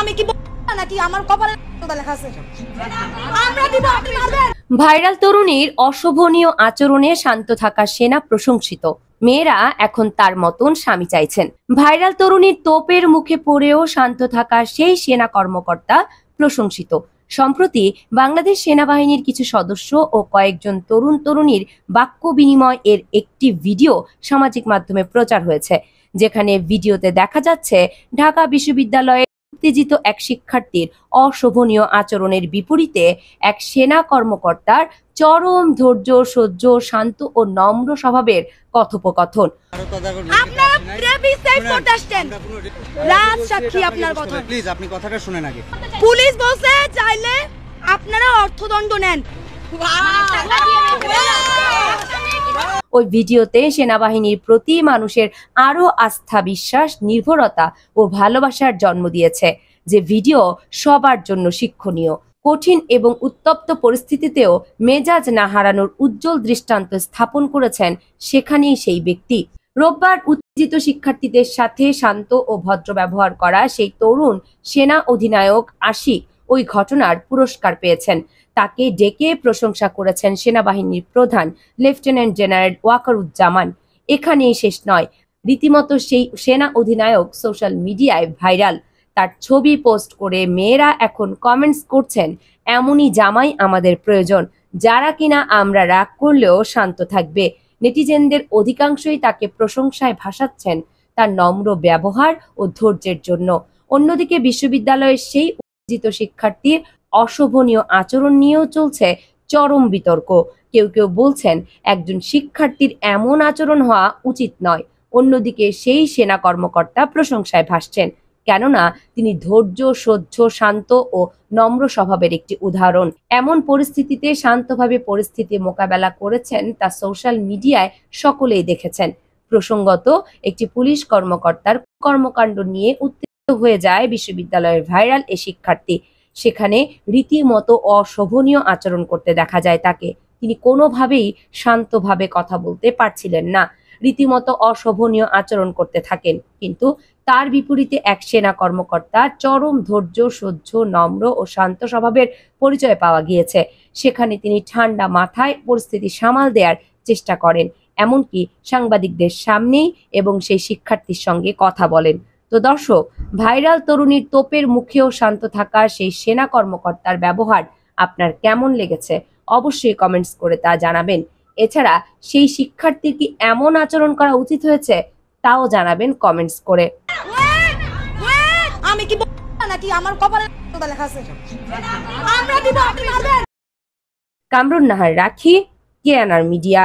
আমি কি নাকি আমার কপালে লেখা আছে আমরা দিব আপনি মারবেন। ভাইরাল তরুণীর অশোভনীয় আচরণে শান্ত থাকা সেনা প্রশংসিত। মেয়েরা এখন তার মতন স্বামী চাইছেন। ভাইরাল তরুণীর তোপের মুখে পড়েও শান্ত থাকা সেই সেনা কর্মকর্তা প্রশংসিত। সম্প্রতি বাংলাদেশ সেনাবাহিনীর কিছু সদস্য ও কয়েকজন তরুণ তরুণীর বাক্য বিনিময় এর একটি ভিডিও সামাজিক মাধ্যমে প্রচার হয়েছে, যেখানে ভিডিওতে দেখা যাচ্ছে ঢাকা বিশ্ববিদ্যালয়ে উত্তেজিত এক শিক্ষার্থীর অশোভনীয় আচরণের বিপরীতে এক সেনা কর্মকর্তার চরম ধৈর্য, সহ্য, শান্ত ও নম্র স্বভাবের কথোপকথন। আপনারা প্রেমিক সেভ করতে আসছেন, রাজ সাক্ষী আপনার কথা। প্লিজ আপনি কথাটা শুনেন আগে। পুলিশ বলছে চাইলে আপনারা অর্থদণ্ড নেন। ওই ভিডিওতে সেনাবাহিনীর প্রতি মানুষের আরো আস্থা, বিশ্বাস, নির্ভরতা ও ভালোবাসার জন্ম দিয়েছে, যে ভিডিও সবার জন্য শিক্ষণীয়। কঠিন এবং উত্তপ্ত পরিস্থিতিতেও মেজাজ না হারানোর উজ্জ্বল দৃষ্টান্ত স্থাপন করেছেন সেখানেই সেই ব্যক্তি। রোববার উত্তেজিত শিক্ষার্থীদের সাথে শান্ত ও ভদ্র ব্যবহার করা সেই তরুণ সেনা অধিনায়ক আশিক ওই ঘটনার পুরস্কার পেয়েছেন। তাকে ডেকে প্রশংসা করেছেন সেনাবাহিনীর প্রধান লেফটেন্যান্ট জেনারেল ওয়াকারুজ্জামান। এখানেই শেষ নয়, রীতিমতো সেই সেনা অধিনায়ক সোশ্যাল মিডিয়ায় ভাইরাল। তার ছবি পোস্ট করে মেয়েরা এখন কমেন্টস করছেন, এমনই জামাই আমাদের প্রয়োজন, যারা কিনা আমরা রাগ করলেও শান্ত থাকবে। নেটিজেনদের অধিকাংশই তাকে প্রশংসায় ভাসাচ্ছেন তার নম্র ব্যবহার ও ধৈর্যের জন্য। অন্যদিকে বিশ্ববিদ্যালয়ের সেই উত্তেজিত শিক্ষার্থীর অশোভনীয় আচরণ নিয়েও চলছে চরম বিতর্ক। কেউ কেউ বলছেন একজন শিক্ষার্থীর এমন আচরণ হওয়া উচিত নয়। অন্যদিকে সেই সেনা কর্মকর্তা প্রশংসায় ভাসছেন, কেননা তিনি ধৈর্য, সহ্য, শান্ত ও নম্র স্বভাবের একটি উদাহরণ। এমন পরিস্থিতিতে শান্তভাবে পরিস্থিতি মোকাবেলা করেছেন তা সোশ্যাল মিডিয়ায় সকলেই দেখেছেন। প্রসঙ্গত, একটি পুলিশ কর্মকর্তার কর্মকাণ্ড নিয়ে উত্তেজিত হয়ে যায় বিশ্ববিদ্যালয়ের ভাইরাল এ শিক্ষার্থী। সেখানে রীতিমতো অশোভনীয় আচরণ করতে দেখা যায় তাকে। তিনি কোনোভাবেই শান্তভাবে কথা বলতে পারছিলেন না, রীতিমতো অশোভনীয় আচরণ করতে থাকেন। কিন্তু তার বিপরীতে এক সেনা কর্মকর্তা চরম ধৈর্য, সহ্য, নম্র ও শান্ত স্বভাবের পরিচয় পাওয়া গিয়েছে। সেখানে তিনি ঠান্ডা মাথায় পরিস্থিতি সামাল দেওয়ার চেষ্টা করেন, এমনকি সাংবাদিকদের সামনেই, এবং সেই শিক্ষার্থীর সঙ্গে কথা বলেন। তো দর্শক, ভাইরাল তরুণীর তোপের মুখেও শান্ত থাকা সেই সেনা কর্মকর্তার ব্যবহার আপনার কেমন লেগেছে অবশ্যই কমেন্টস করে তা জানাবেন। এছাড়া সেই শিক্ষার্থীর কি এমন আচরণ করা উচিত হয়েছে তাও জানাবেন কমেন্টস করে। আমি কি নাকি আমার কপালে লেখা আছে আমরা দিব আপনি মারবেন। কামরুন নাহার রাখি, কেএনআর মিডিয়া।